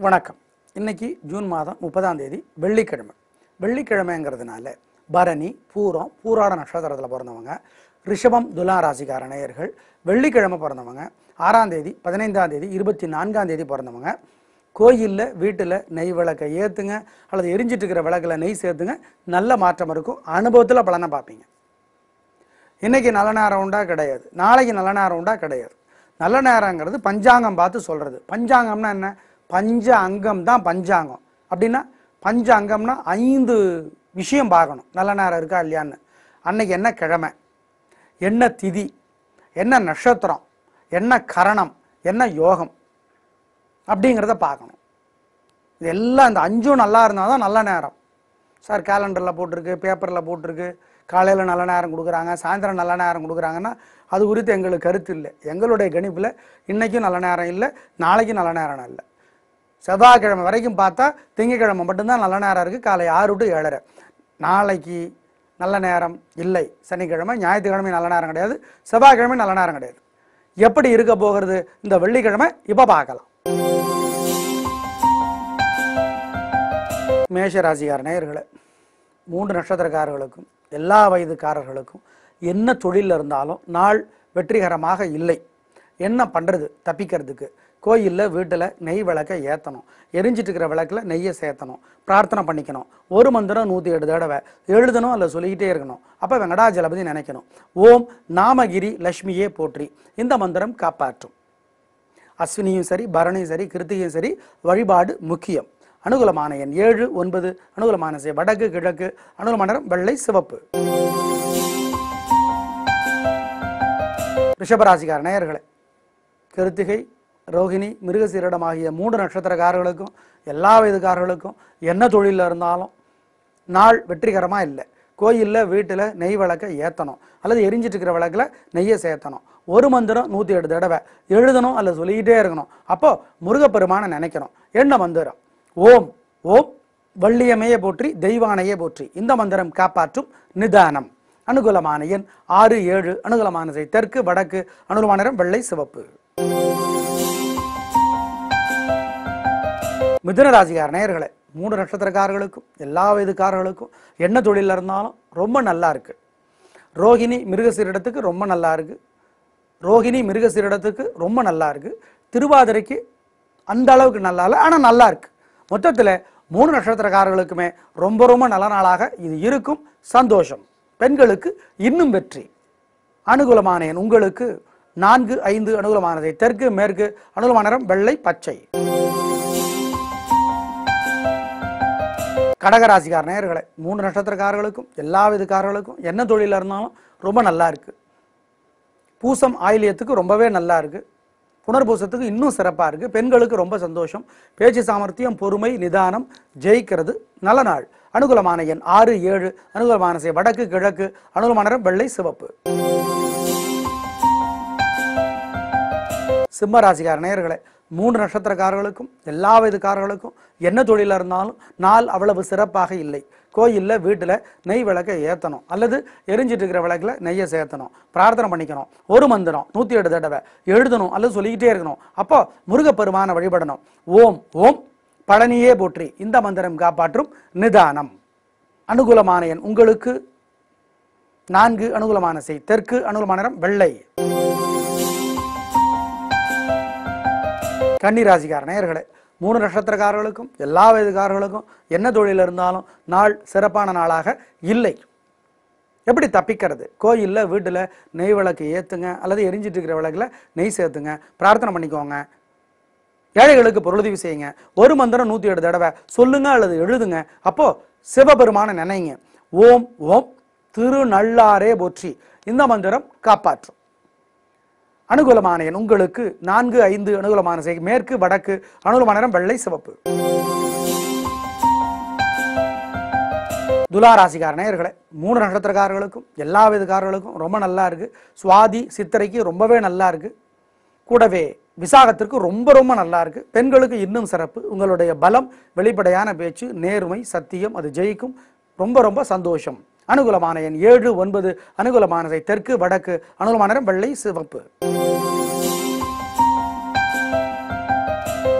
வணக்கம். இன்னைக்கு ஜூன் மாதம் 30ஆம் தேதி வெள்ளிக்கிழமை. வெள்ளிக்கிழமைங்கிறதுனால பரணி, பூரம், பூராட நட்சத்திரத்தில் பிறந்தவங்க, ரிஷபம், துலா ராசிக்கார நேயர்கள், வெள்ளிக்கிழமை பிறந்தவங்க, 6ஆம் தேதி, 15ஆம் தேதி, 24ஆம் தேதி பிறந்தவங்க, கோயிலில் வீட்டில் நெய் விளக்கை ஏற்றுங்க அல்லது எரிஞ்சிட்டு இருக்கிற விளக்கில் நெய் சேர்த்துங்க. நல்ல மாற்றம் இருக்கும். அனுபவத்தில் பலனை பார்ப்பீங்க. இன்னைக்கு நல்ல நேரம் உண்டா? கிடையாது. நாளைக்கு நல்ல நேரம் உண்டா? கிடையாது. நல்ல நேரங்கிறது பஞ்சாங்கம் பார்த்து சொல்கிறது. பஞ்சாங்கம்னா என்ன? பஞ்ச அங்கம் தான் பஞ்சாங்கம். அப்படின்னா பஞ்ச அங்கம்னா 5 விஷயம் பார்க்கணும். நல்ல நேரம் இருக்கா இல்லையான்னு. அன்னைக்கு என்ன கிழமை, என்ன திதி, என்ன நட்சத்திரம், என்ன கரணம், என்ன யோகம் அப்படிங்கிறத பார்க்கணும். இதெல்லாம் இந்த 5ம் நல்லா இருந்தால் தான் நல்ல நேரம். சார் கேலண்டரில் போட்டிருக்கு, பேப்பரில் போட்டிருக்கு, காலையில் நல்ல நேரம் கொடுக்குறாங்க, சாயந்தரம் நல்ல நேரம் கொடுக்குறாங்கன்னா அது குறித்து எங்களுக்கு கருத்து இல்லை. எங்களுடைய கணிப்பில் இன்றைக்கும் நல்ல நேரம் இல்லை, நாளைக்கும் நல்ல நேரம் இல்லை. செவ்வாய்க்கிழமை வரைக்கும் பார்த்தா திங்கக்கிழமை மட்டும்தான் நல்ல நேரம் இருக்குது, காலை 6 to 7:30. நாளைக்கு நல்ல நேரம் இல்லை. சனிக்கிழமை, ஞாயிற்றுக்கிழமை நல்ல நேரம் கிடையாது, செவ்வாய்க்கிழமை நல்ல நேரம் கிடையாது. எப்படி இருக்க போகிறது இந்த வெள்ளிக்கிழமை இப்போ பார்க்கலாம். மேஷ ராசிக்கார நேயர்களே, 3 நட்சத்திரக்காரர்களுக்கும் எல்லா வயதுக்காரர்களுக்கும் என்ன தொழிலில் இருந்தாலும் நாள் வெற்றிகரமாக இல்லை. என்ன பண்ணுறது தப்பிக்கிறதுக்கு? கோயிலில் வீட்டில் நெய் விளக்கை ஏற்றணும், எரிஞ்சிட்டு இருக்கிற விளக்கில் நெய்யை சேர்த்தணும், பிரார்த்தனை பண்ணிக்கணும், ஒரு மந்திரம் 108 தடவை எழுதணும் அல்ல சொல்லிக்கிட்டே இருக்கணும். அப்போ வெங்கடாஜலபதி நினைக்கணும். ஓம் நாமகிரி லட்சுமியே போற்றி. இந்த மந்திரம் காப்பாற்றும். அஸ்வினியும் சரி, பரணியும் சரி, கிருத்திகையும் சரி, வழிபாடு முக்கியம். அனுகூலமான எண் 7, 9. அனுகூலமான வடக்கு, கிழக்கு. அனுகூலமான நிறம் வெள்ளை, சிவப்பு. ரிஷபராசிக்கார நேயர்களே, கிருத்திகை, ரோகிணி, மிருகசீரிடம் ஆகிய 3 நட்சத்திரக்காரர்களுக்கும் எல்லா வயதுக்காரர்களுக்கும் என்ன தொழிலில் இருந்தாலும் நாள் வெற்றிகரமாக இல்லை. கோயிலில் வீட்டில் நெய் விளக்கை ஏற்றணும் அல்லது எரிஞ்சிட்டு இருக்கிற விளக்கில் நெய்யை சேர்த்தணும், ஒரு மந்திரம் 108 தடவை எழுதணும் அல்லது சொல்லிக்கிட்டே இருக்கணும். அப்போ முருகப்பெருமானை நினைக்கணும். என்ன மந்திரம்? ஓம் ஓம் வள்ளியமையை போற்றி, தெய்வானையே போற்றி. இந்த மந்திரம் காப்பாற்றும். நிதானம். அனுகூலமான எண் 6, 7. அனுகூலமான தெற்கு, வடக்கு. அனுகூலமான நிறம் வெள்ளை, சிவப்பு. மிதுன ராசிக்கார நேயர்களே, 3 நட்சத்திரக்காரர்களுக்கும் எல்லா வயதுக்காரர்களுக்கும் என்ன தொழிலில் இருந்தாலும் ரொம்ப நல்லா இருக்கு. ரோகிணி மிருகசீரிடத்துக்கு ரொம்ப நல்லா இருக்கு. ரோகிணி மிருகசீரிடத்துக்கு ரொம்ப நல்லா இருக்கு. திருவாதிரைக்கு அந்த அளவுக்கு நல்லா இல்லை, ஆனால் நல்லா இருக்கு. மொத்தத்தில் 3 நட்சத்திரக்காரர்களுக்குமே ரொம்ப ரொம்ப நல்ல நாளாக இது இருக்கும். சந்தோஷம். பெண்களுக்கு இன்னும் வெற்றி. அனுகூலமான எண் உங்களுக்கு 4, 5. அனுகூலமானதை தெற்கு, மேற்கு. அனுகூலமான நிறம் வெள்ளை, பச்சை. கடகராசிக்கார நேயர்களே, 3 நட்சத்திரக்காரர்களுக்கும் எல்லா விதக்காரர்களுக்கும் என்ன தொழிலில் இருந்தாலும் ரொம்ப நல்லா இருக்கு. பூசம் ஆயிலியத்துக்கு ரொம்பவே நல்லா இருக்கு. புனர்பூசத்துக்கு இன்னும் சிறப்பாக இருக்கு. பெண்களுக்கு ரொம்ப சந்தோஷம். பேச்சு சாமர்த்தியம், பொறுமை, நிதானம், ஜெயிக்கிறது. நல்ல நாள். அனுகூலமான எண் 6, 7. அனுகூலமான வடக்கு, கிழக்கு. அனுகூலமான நிறம் வெள்ளை, சிவப்பு. சிம்ம ராசிக்கார நேயர்களே, 3 நட்சத்திரக்காரர்களுக்கும் எல்லா வயதுக்காரர்களுக்கும் என்ன தொழிலில் இருந்தாலும் நாள் அவ்வளவு சிறப்பாக இல்லை. கோயிலில் வீட்டில் நெய் விளக்கை ஏற்றணும் அல்லது எரிஞ்சிட்டு இருக்கிற விளக்கில் நெய்யை சேர்த்தணும், பிரார்த்தனை பண்ணிக்கணும், ஒரு மந்திரம் 108 தடவை எழுதணும் அல்லது சொல்லிக்கிட்டே இருக்கணும். அப்போ முருகப்பெருமானை வழிபடணும். ஓம் ஓம் பழனியே போற்றி. இந்த மந்திரம் காப்பாற்றும். நிதானம். அனுகூலமான எண் உங்களுக்கு 4. அனுகூலமான தெற்கு. அனுகூலமான நிறம் வெள்ளை. கன்னிராசிக்கார நேயர்களே, 3 நட்சத்திரக்காரர்களுக்கும் எல்லா வயதுக்காரர்களுக்கும் என்ன தொழில் இருந்தாலும் நாள் சிறப்பான நாளாக இல்லை. எப்படி தப்பிக்கிறது? கோயிலில் வீட்டில் நெய் விளக்கு ஏற்றுங்க அல்லது எரிஞ்சிட்டு இருக்கிற விளக்கில் நெய் சேர்த்துங்க, பிரார்த்தனை பண்ணிக்கோங்க, ஏழைகளுக்கு பொருளுதவி செய்யுங்க, ஒரு மந்திரம் 108 தடவை சொல்லுங்க அல்லது எழுதுங்க. அப்போ சிவபெருமான நினைங்க. ஓம் ஓம் திருநள்ளாரே போற்றி. இந்த மந்திரம் காப்பாற்றும். அனுகூலமான எண் உங்களுக்கு 4, 5. அனுகூலமான மேற்கு, வடக்கு. அனுகூலமான நிறம் வெள்ளை, சிவப்பு. துலா ராசிக்கார நேயர்களே, 3 நட்சத்திரக்காரர்களுக்கும் எல்லா விதக்காரர்களுக்கும் ரொம்ப நல்லா இருக்கு. சுவாதி, சித்திரைக்கு ரொம்பவே நல்லா இருக்கு. கூடவே விசாகத்திற்கு ரொம்ப ரொம்ப நல்லா இருக்கு. பெண்களுக்கு இன்னும் சிறப்பு. உங்களுடைய பலம், வெளிப்படையான பேச்சு, நேர்மை, சத்தியம், அது ஜெயிக்கும். ரொம்ப ரொம்ப சந்தோஷம். அனுகூலமான எண் 7, 9. அனுகூலமான தெற்கு, வடக்கு. அனுகூலமான நிறம் வெள்ளை, சிவப்பு.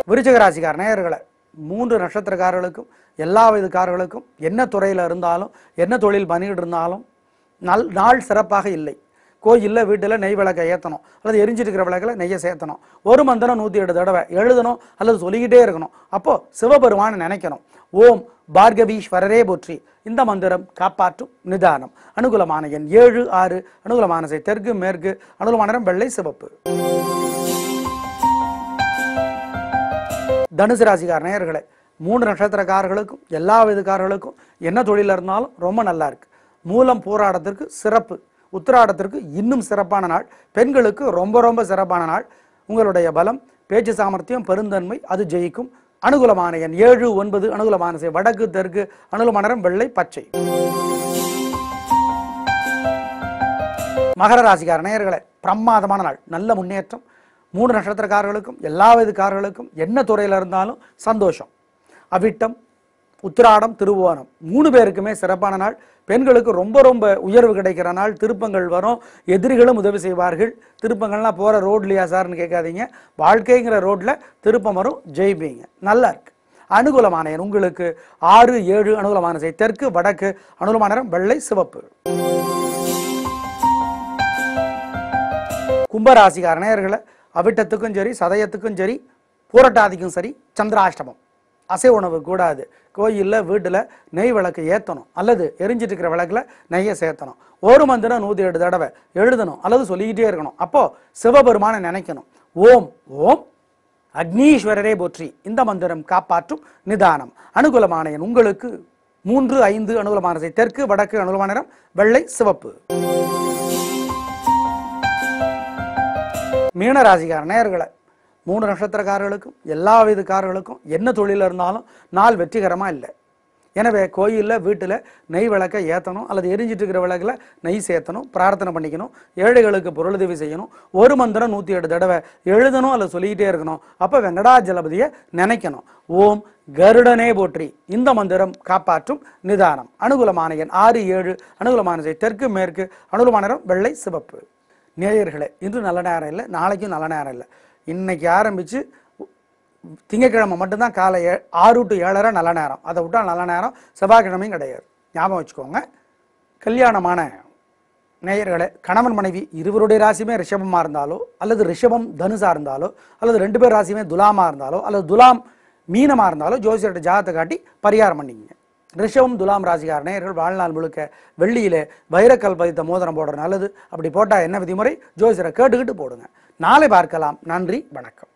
விருச்சிக ராசிக்கார நேயர்களே, 3 நட்சத்திரக்காரர்களுக்கும் எல்லா விதக்காரர்களுக்கும் என்ன துறையில் இருந்தாலும் என்ன தொழில் பண்ணிக்கிட்டு இருந்தாலும் நாள் சிறப்பாக இல்லை. கோயிலில் வீட்டில் நெய் விளக்கை ஏற்றணும் அல்லது எரிஞ்சிட்டு இருக்கிற விளக்கில் நெய்யை சேர்த்தணும். ஒரு மந்திரம் 108 தடவை எழுதணும் அல்லது சொல்லிக்கிட்டே இருக்கணும். அப்போது சிவபெருமானை நினைக்கணும். ஓம் பார்கவீஸ்வரரே போற்றி. இந்த மந்திரம் காப்பாற்றும் நிதானம். அனுகூலமான எண் 7, 6. அனுகூலமான திசை தெற்கு மேற்கு. அனுகூலமான நிறம் வெள்ளை சிவப்பு. தனுசு ராசிக்கார நேயர்களே, 3 நட்சத்திரக்காரர்களுக்கும் எல்லா விதக்காரர்களுக்கும் என்ன தொழில் இருந்தாலும் ரொம்ப நல்லா இருக்கு. மூலம் போராட்டத்திற்கு சிறப்பு, உத்திராடத்திற்கு இன்னும் சிறப்பான நாள். பெண்களுக்கு ரொம்ப ரொம்ப சிறப்பான நாள். உங்களுடைய பலம், பேச்சு சாமர்த்தியம், பெருந்தன்மை அது ஜெயிக்கும். அனுகூலமான எண் 7, 9. அனுகூலமான திசை வடக்கு தெற்கு. அனுகூலமான நிறம் வெள்ளை பச்சை. மகர ராசிக்கார நேயர்களே, பிரமாதமான நாள், நல்ல முன்னேற்றம். 3 நட்சத்திரக்காரர்களுக்கும் எல்லா விதக்காரர்களுக்கும் என்ன துறையில் இருந்தாலும் சந்தோஷம். அவிட்டம், உத்திராடம், திருவோணம் 3 பேருக்குமே சிறப்பான நாள். பெண்களுக்கு ரொம்ப ரொம்ப உயர்வு கிடைக்கிற நாள். திருப்பங்கள் வரும், எதிரிகளும் உதவி செய்வார்கள். திருப்பங்கள்லாம் போகிற ரோட்லையா சார்னு கேட்காதீங்க, வாழ்க்கைங்கிற ரோட்டில் திருப்பம் வரும், ஜெயிப்பீங்க. நல்லா இருக்கு. அனுகூலமான எண் உங்களுக்கு 6, 7. அனுகூலமான திசை தெற்கு வடக்கு. அனுகூலமான நிறம் வெள்ளை சிவப்பு. கும்பராசிக்கார நேயர்களே, அவிட்டத்துக்கும் சரி, சதயத்துக்கும் சரி, பூரட்டாதிக்கும் சரி சந்திராஷ்டமம். அசை உணவு கூடாது. கோயிலில் வீட்டில் நெய் விளக்கு ஏற்றணும் அல்லது எரிஞ்சிட்டு இருக்கிற விளக்கில் நெய்யை சேர்த்தணும். ஒரு மந்திரம் 108 தடவை எழுதணும் அல்லது சொல்லிக்கிட்டே இருக்கணும். அப்போது சிவபெருமானை நினைக்கணும். ஓம் ஓம் அக்னீஸ்வரரே போற்றி. இந்த மந்திரம் காப்பாற்றும் நிதானம். அனுகூலமான எண் உங்களுக்கு 3, 5. அனுகூலமான திசை தெற்கு வடக்கு. அனுகூலமான நிறம் வெள்ளை சிவப்பு. மீனராசிக்கார நேயர்களே, 3 நட்சத்திரக்காரர்களுக்கும் எல்லா விதக்காரர்களுக்கும் என்ன தொழில் இருந்தாலும் நாள் வெற்றிகரமாக இல்லை. எனவே கோயிலில் வீட்டில் நெய் விளக்கை ஏற்றணும் அல்லது எரிஞ்சிட்டு இருக்கிற விளக்கில் நெய் சேர்த்தணும், பிரார்த்தனை பண்ணிக்கணும், ஏழைகளுக்கு பொருளுதவி செய்யணும். ஒரு மந்திரம் 108 தடவை எழுதணும் அல்லது சொல்லிக்கிட்டே இருக்கணும். அப்போ வெங்கடாஜலபதியை நினைக்கணும். ஓம் கருடனே போற்றி. இந்த மந்திரம் காப்பாற்றும் நிதானம். அனுகூலமான எண் 6, 7. அனுகூலமான திசை தெற்கு மேற்கு. அனுகூலமான நிறம் வெள்ளை சிவப்பு. நேயர்களே, இன்று நல்ல நேரம் இல்லை, நாளைக்கும் நல்ல நேரம் இல்லை. இன்னைக்கு ஆரம்பித்து திங்கக்கிழமை மட்டும்தான் காலை 6 to 7:30 நல்ல நேரம். அதை விட்டால் நல்ல நேரம் செவ்வாய்க்கிழமையும் கிடையாது. ஞாபகம் வச்சுக்கோங்க. கல்யாணமான நேயர்களே, கணவன் மனைவி இருவருடைய ராசியுமே ரிஷபமாக இருந்தாலோ அல்லது ரிஷபம் தனுசாக இருந்தாலோ அல்லது 2 பேர் ராசியுமே துலாமாக இருந்தாலோ அல்லது துலாம் மீனமாக இருந்தாலோ ஜோசியர்கிட்ட ஜாதகத்தை காட்டி பரிகாரம் பண்ணிங்க. ரிஷபம் துலாம் ராசிக்கார நேயர்கள் வாழ்நாள் முழுக்க வெள்ளியிலே வைரக்கல் பதித்த மோதிரம் போடுற நல்லது. அப்படி போட்டால் என்ன விதிமுறை, ஜோசியரை கேட்டுக்கிட்டு போடுங்க. நாளை பார்க்கலாம். நன்றி, வணக்கம்.